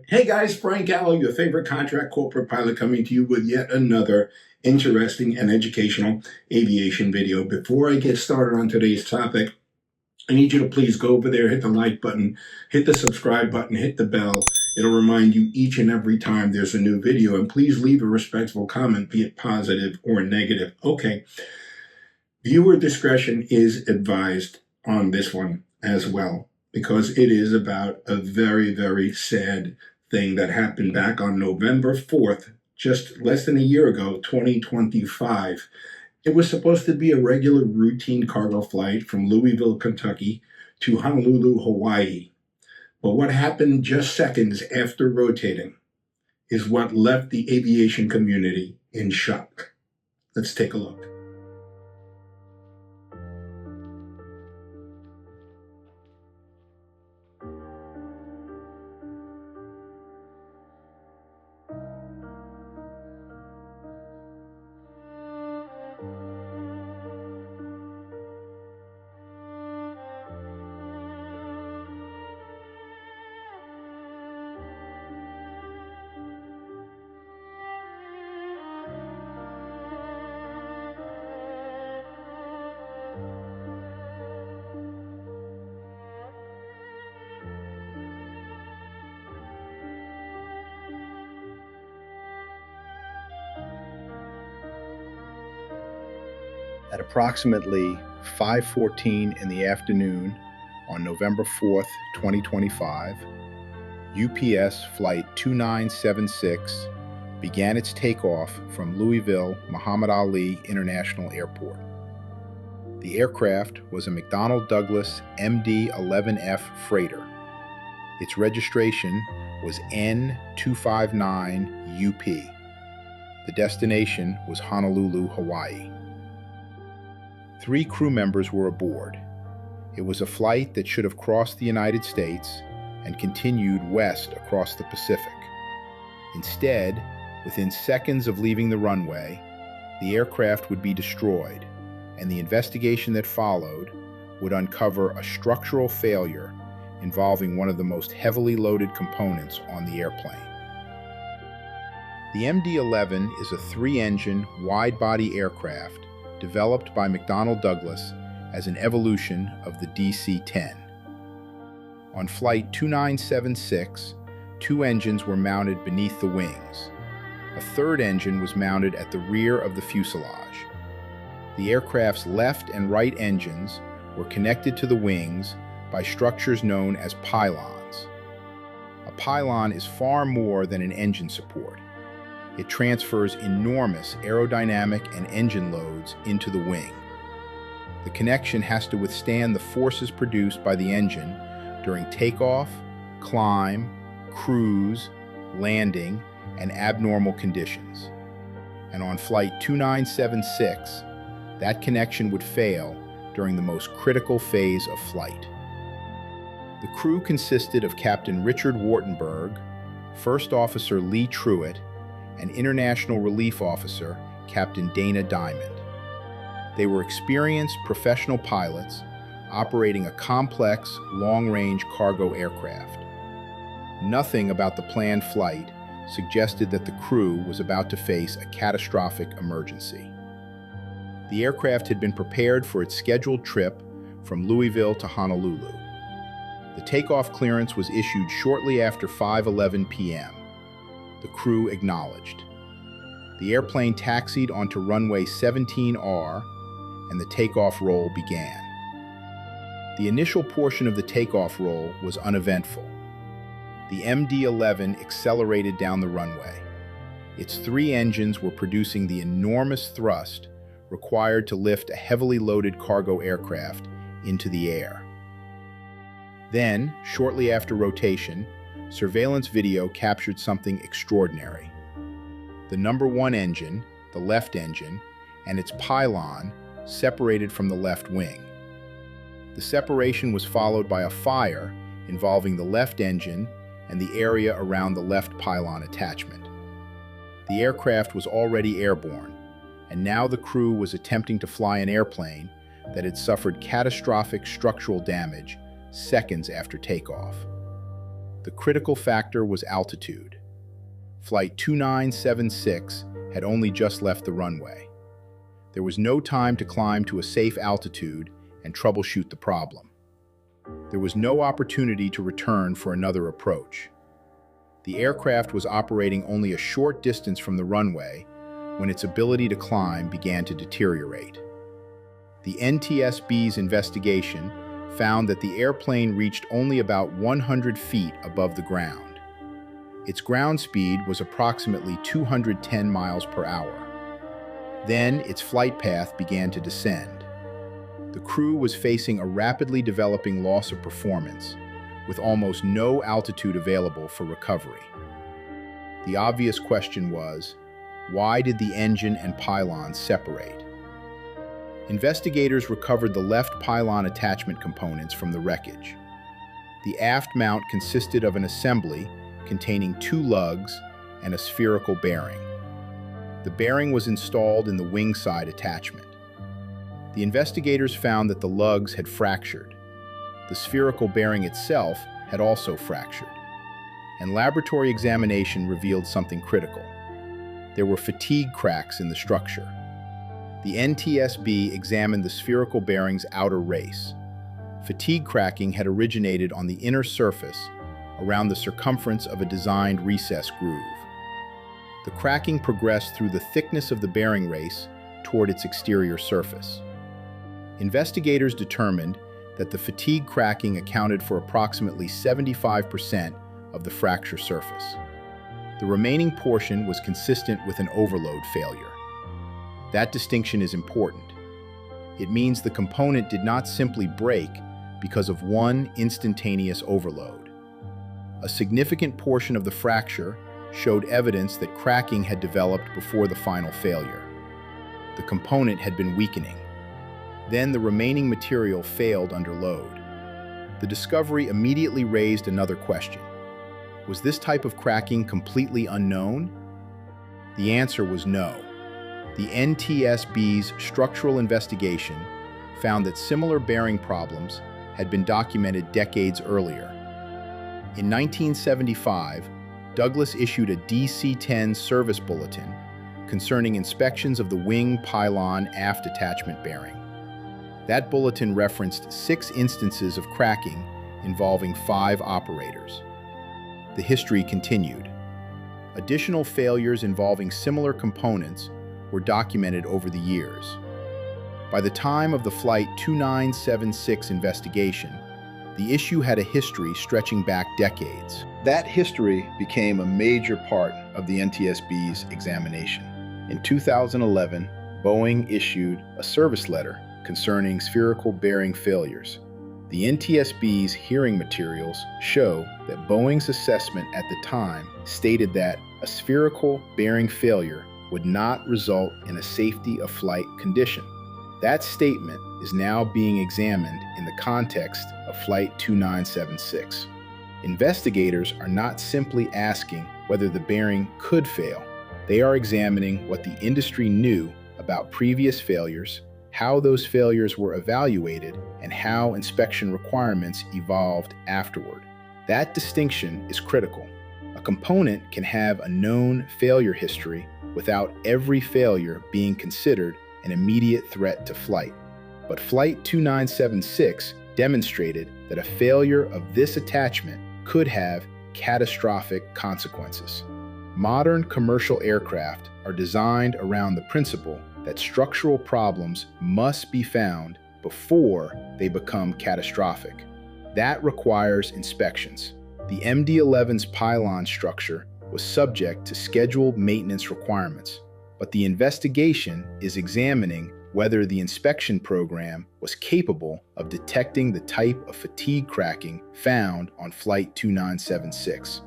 Hey guys, Frank Gallo, your favorite contract corporate pilot, coming to you with yet another interesting and educational aviation video. Before I get started on today's topic, I need you to please go over there, hit the like button, hit the subscribe button, hit the bell. It'll remind you each and every time there's a new video, and please leave a respectful comment, be it positive or negative. Okay, viewer discretion is advised on this one as well, because it is about a very, very sad thing that happened back on November 4th, just less than a year ago, 2025. It was supposed to be a regular routine cargo flight from Louisville, Kentucky to Honolulu, Hawaii. But what happened just seconds after rotating is what left the aviation community in shock. Let's take a look. At approximately 5:14 in the afternoon on November 4th, 2025, UPS Flight 2976 began its takeoff from Louisville Muhammad Ali International Airport. The aircraft was a McDonnell Douglas MD-11F freighter. Its registration was N259UP. The destination was Honolulu, Hawaii. 3 crew members were aboard. It was a flight that should have crossed the United States and continued west across the Pacific. Instead, within seconds of leaving the runway, the aircraft would be destroyed, and the investigation that followed would uncover a structural failure involving one of the most heavily loaded components on the airplane. The MD-11 is a 3-engine, wide-body aircraft developed by McDonnell Douglas as an evolution of the DC-10. On Flight 2976, 2 engines were mounted beneath the wings. A 3rd engine was mounted at the rear of the fuselage. The aircraft's left and right engines were connected to the wings by structures known as pylons. A pylon is far more than an engine support. It transfers enormous aerodynamic and engine loads into the wing. The connection has to withstand the forces produced by the engine during takeoff, climb, cruise, landing, and abnormal conditions. And on Flight 2976, that connection would fail during the most critical phase of flight. The crew consisted of Captain Richard Wartenberg, First Officer Lee Truitt, and International Relief Officer Captain Dana Diamond. They were experienced professional pilots operating a complex, long-range cargo aircraft. Nothing about the planned flight suggested that the crew was about to face a catastrophic emergency. The aircraft had been prepared for its scheduled trip from Louisville to Honolulu. The takeoff clearance was issued shortly after 5:11 p.m. The crew acknowledged. The airplane taxied onto runway 17R, and the takeoff roll began. The initial portion of the takeoff roll was uneventful. The MD-11 accelerated down the runway. Its 3 engines were producing the enormous thrust required to lift a heavily loaded cargo aircraft into the air. Then, shortly after rotation, surveillance video captured something extraordinary. The number 1 engine, the left engine, and its pylon separated from the left wing. The separation was followed by a fire involving the left engine and the area around the left pylon attachment. The aircraft was already airborne, and now the crew was attempting to fly an airplane that had suffered catastrophic structural damage seconds after takeoff. The critical factor was altitude. Flight 2976 had only just left the runway. There was no time to climb to a safe altitude and troubleshoot the problem. There was no opportunity to return for another approach. The aircraft was operating only a short distance from the runway when its ability to climb began to deteriorate. The NTSB's investigation found that the airplane reached only about 100 feet above the ground. Its ground speed was approximately 210 miles per hour. Then its flight path began to descend. The crew was facing a rapidly developing loss of performance, with almost no altitude available for recovery. The obvious question was, why did the engine and pylons separate? Investigators recovered the left pylon attachment components from the wreckage. The aft mount consisted of an assembly containing 2 lugs and a spherical bearing. The bearing was installed in the wing side attachment. The investigators found that the lugs had fractured. The spherical bearing itself had also fractured. And laboratory examination revealed something critical. There were fatigue cracks in the structure. The NTSB examined the spherical bearing's outer race. Fatigue cracking had originated on the inner surface around the circumference of a designed recess groove. The cracking progressed through the thickness of the bearing race toward its exterior surface. Investigators determined that the fatigue cracking accounted for approximately 75% of the fracture surface. The remaining portion was consistent with an overload failure. That distinction is important. It means the component did not simply break because of one instantaneous overload. A significant portion of the fracture showed evidence that cracking had developed before the final failure. The component had been weakening. Then the remaining material failed under load. The discovery immediately raised another question. Was this type of cracking completely unknown? The answer was no. The NTSB's structural investigation found that similar bearing problems had been documented decades earlier. In 1975, Douglas issued a DC-10 service bulletin concerning inspections of the wing pylon aft attachment bearing. That bulletin referenced 6 instances of cracking involving 5 operators. The history continued. Additional failures involving similar components were documented over the years. By the time of the Flight 2976 investigation, the issue had a history stretching back decades. That history became a major part of the NTSB's examination. In 2011, Boeing issued a service letter concerning spherical bearing failures. The NTSB's hearing materials show that Boeing's assessment at the time stated that a spherical bearing failure would not result in a safety of flight condition. That statement is now being examined in the context of Flight 2976. Investigators are not simply asking whether the bearing could fail. They are examining what the industry knew about previous failures, how those failures were evaluated, and how inspection requirements evolved afterward. That distinction is critical. A component can have a known failure history without every failure being considered an immediate threat to flight. But Flight 2976 demonstrated that a failure of this attachment could have catastrophic consequences. Modern commercial aircraft are designed around the principle that structural problems must be found before they become catastrophic. That requires inspections. The MD-11's pylon structure was subject to scheduled maintenance requirements, but the investigation is examining whether the inspection program was capable of detecting the type of fatigue cracking found on Flight 2976.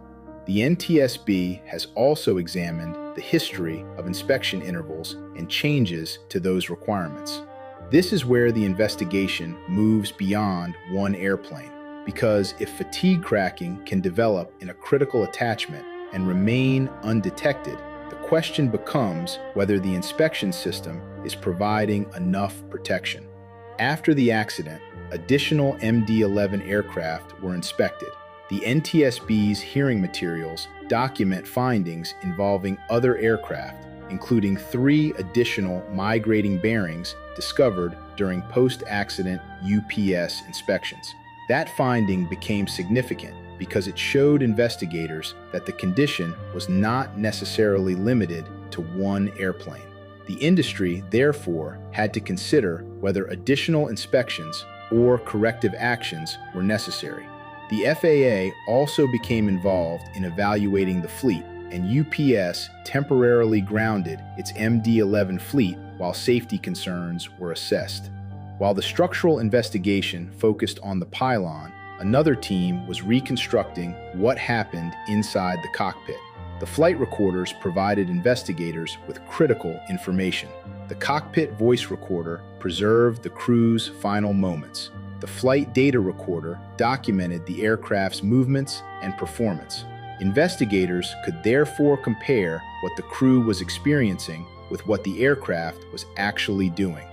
The NTSB has also examined the history of inspection intervals and changes to those requirements. This is where the investigation moves beyond one airplane, because if fatigue cracking can develop in a critical attachment and remain undetected, the question becomes whether the inspection system is providing enough protection. After the accident, additional MD-11 aircraft were inspected. The NTSB's hearing materials document findings involving other aircraft, including 3 additional migrating bearings discovered during post-accident UPS inspections. That finding became significant because it showed investigators that the condition was not necessarily limited to one airplane. The industry, therefore, had to consider whether additional inspections or corrective actions were necessary. The FAA also became involved in evaluating the fleet, and UPS temporarily grounded its MD-11 fleet while safety concerns were assessed. While the structural investigation focused on the pylon, another team was reconstructing what happened inside the cockpit. The flight recorders provided investigators with critical information. The cockpit voice recorder preserved the crew's final moments. The flight data recorder documented the aircraft's movements and performance. Investigators could therefore compare what the crew was experiencing with what the aircraft was actually doing.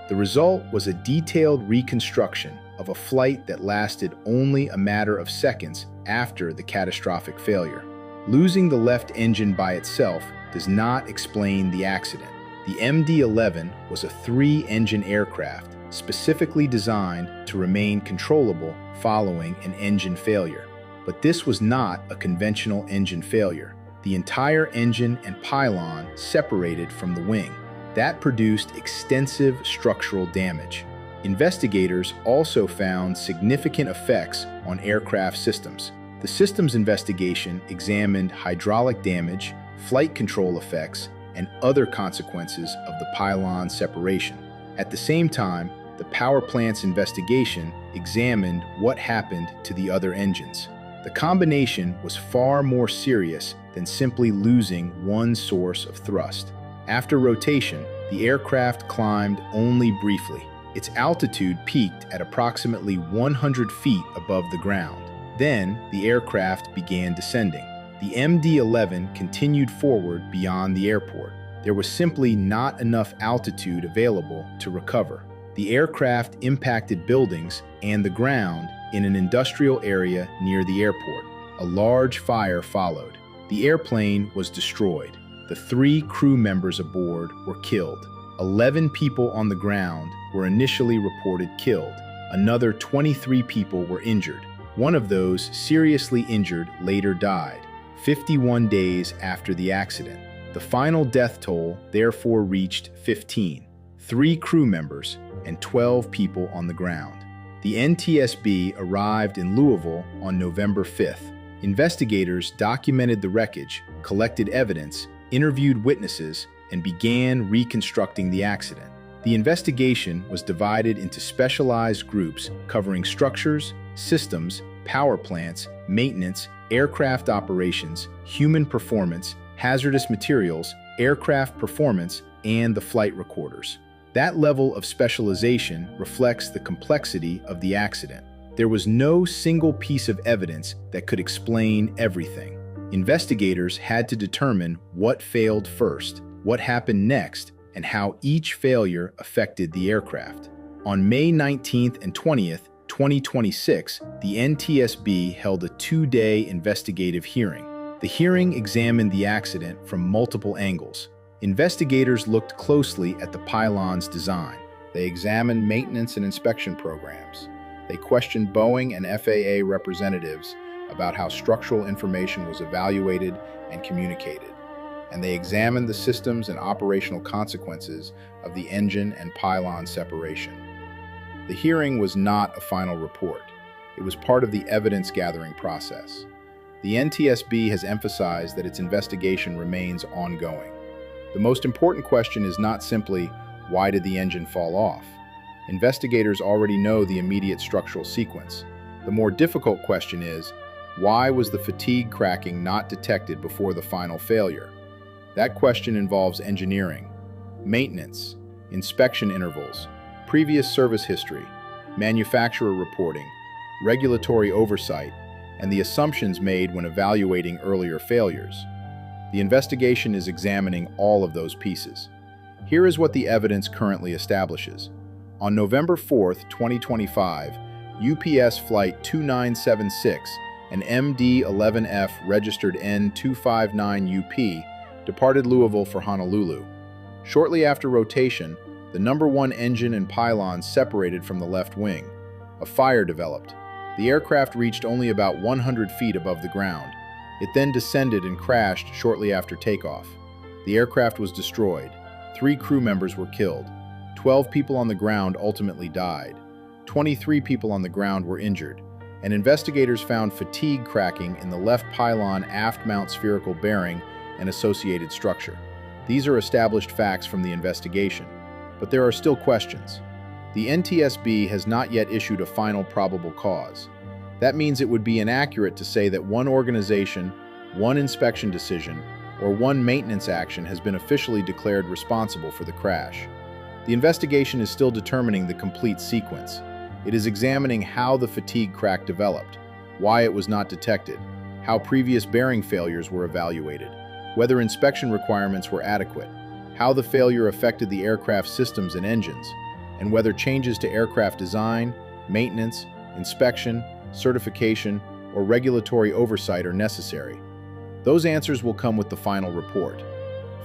The result was a detailed reconstruction of a flight that lasted only a matter of seconds after the catastrophic failure. Losing the left engine by itself does not explain the accident. The MD-11 was a 3-engine aircraft specifically designed to remain controllable following an engine failure. But this was not a conventional engine failure. The entire engine and pylon separated from the wing. That produced extensive structural damage. Investigators also found significant effects on aircraft systems. The systems investigation examined hydraulic damage, flight control effects, and other consequences of the pylon separation. At the same time, the power plant's investigation examined what happened to the other engines. The combination was far more serious than simply losing one source of thrust. After rotation, the aircraft climbed only briefly. Its altitude peaked at approximately 100 feet above the ground. Then, the aircraft began descending. The MD-11 continued forward beyond the airport. There was simply not enough altitude available to recover. The aircraft impacted buildings and the ground in an industrial area near the airport. A large fire followed. The airplane was destroyed. The 3 crew members aboard were killed. 11 people on the ground were initially reported killed. Another 23 people were injured. One of those seriously injured later died, 51 days after the accident. The final death toll therefore reached 15, 3 crew members and 12 people on the ground. The NTSB arrived in Louisville on November 5th. Investigators documented the wreckage, collected evidence, interviewed witnesses, and began reconstructing the accident. The investigation was divided into specialized groups covering structures, systems, power plants, maintenance, aircraft operations, human performance, hazardous materials, aircraft performance, and the flight recorders. That level of specialization reflects the complexity of the accident. There was no single piece of evidence that could explain everything. Investigators had to determine what failed first, what happened next, and how each failure affected the aircraft. On May 19th and 20th, 2026, the NTSB held a 2-day investigative hearing. The hearing examined the accident from multiple angles. Investigators looked closely at the pylon's design. They examined maintenance and inspection programs. They questioned Boeing and FAA representatives about how structural information was evaluated and communicated. And they examined the systems and operational consequences of the engine and pylon separation. The hearing was not a final report. It was part of the evidence-gathering process. The NTSB has emphasized that its investigation remains ongoing. The most important question is not simply, why did the engine fall off? Investigators already know the immediate structural sequence. The more difficult question is, why was the fatigue cracking not detected before the final failure? That question involves engineering, maintenance, inspection intervals, previous service history, manufacturer reporting, regulatory oversight, and the assumptions made when evaluating earlier failures. The investigation is examining all of those pieces. Here is what the evidence currently establishes. On November 4th, 2025, UPS Flight 2976 an MD-11F registered N259UP departed Louisville for Honolulu. Shortly after rotation, the number 1 engine and pylons separated from the left wing. A fire developed. The aircraft reached only about 100 feet above the ground. It then descended and crashed shortly after takeoff. The aircraft was destroyed. 3 crew members were killed. 12 people on the ground ultimately died. 23 people on the ground were injured, and investigators found fatigue cracking in the left pylon aft mount spherical bearing and associated structure. These are established facts from the investigation, but there are still questions. The NTSB has not yet issued a final probable cause. That means it would be inaccurate to say that one organization, one inspection decision, or one maintenance action has been officially declared responsible for the crash. The investigation is still determining the complete sequence. It is examining how the fatigue crack developed, why it was not detected, how previous bearing failures were evaluated, whether inspection requirements were adequate, how the failure affected the aircraft systems and engines, and whether changes to aircraft design, maintenance, inspection, certification, or regulatory oversight are necessary. Those answers will come with the final report.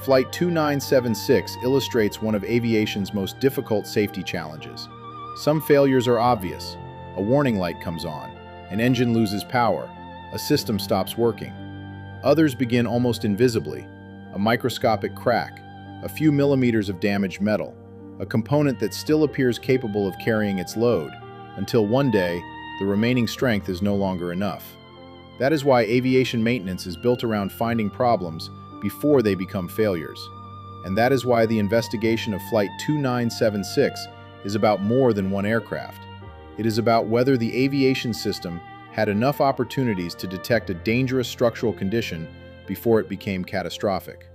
Flight 2976 illustrates one of aviation's most difficult safety challenges. Some failures are obvious. A warning light comes on, an engine loses power, a system stops working. Others begin almost invisibly, a microscopic crack, a few millimeters of damaged metal, a component that still appears capable of carrying its load, until one day, the remaining strength is no longer enough. That is why aviation maintenance is built around finding problems before they become failures. And that is why the investigation of Flight 2976 is about more than one aircraft. It is about whether the aviation system had enough opportunities to detect a dangerous structural condition before it became catastrophic.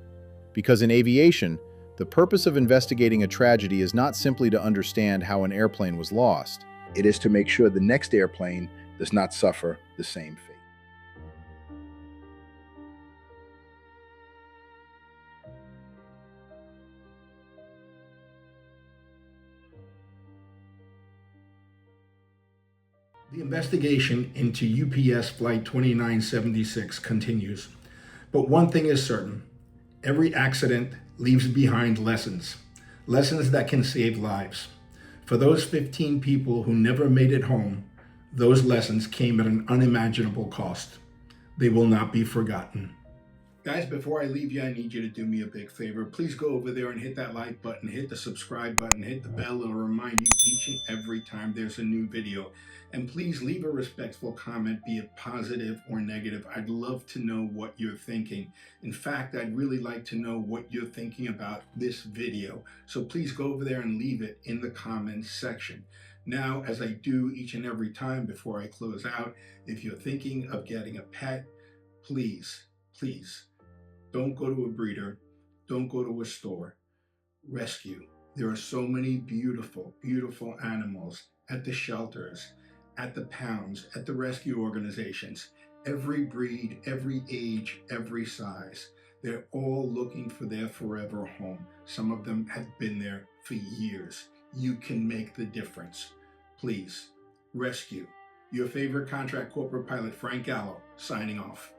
Because in aviation, the purpose of investigating a tragedy is not simply to understand how an airplane was lost. It is to make sure the next airplane does not suffer the same fate. The investigation into UPS Flight 2976 continues. But one thing is certain. Every accident leaves behind lessons. Lessons that can save lives. For those 15 people who never made it home, those lessons came at an unimaginable cost. They will not be forgotten. Guys, before I leave you, I need you to do me a big favor. Please go over there and hit that like button, hit the subscribe button, hit the bell. It'll remind you each and every time there's a new video. And please leave a respectful comment, be it positive or negative. I'd love to know what you're thinking. In fact, I'd really like to know what you're thinking about this video. So please go over there and leave it in the comments section. Now, as I do each and every time before I close out, if you're thinking of getting a pet, please, don't go to a breeder. Don't go to a store. Rescue. There are so many beautiful, beautiful animals at the shelters, at the pounds, at the rescue organizations. Every breed, every age, every size. They're all looking for their forever home. Some of them have been there for years. You can make the difference. Please, rescue. Your favorite contract corporate pilot, Frank Gallo, signing off.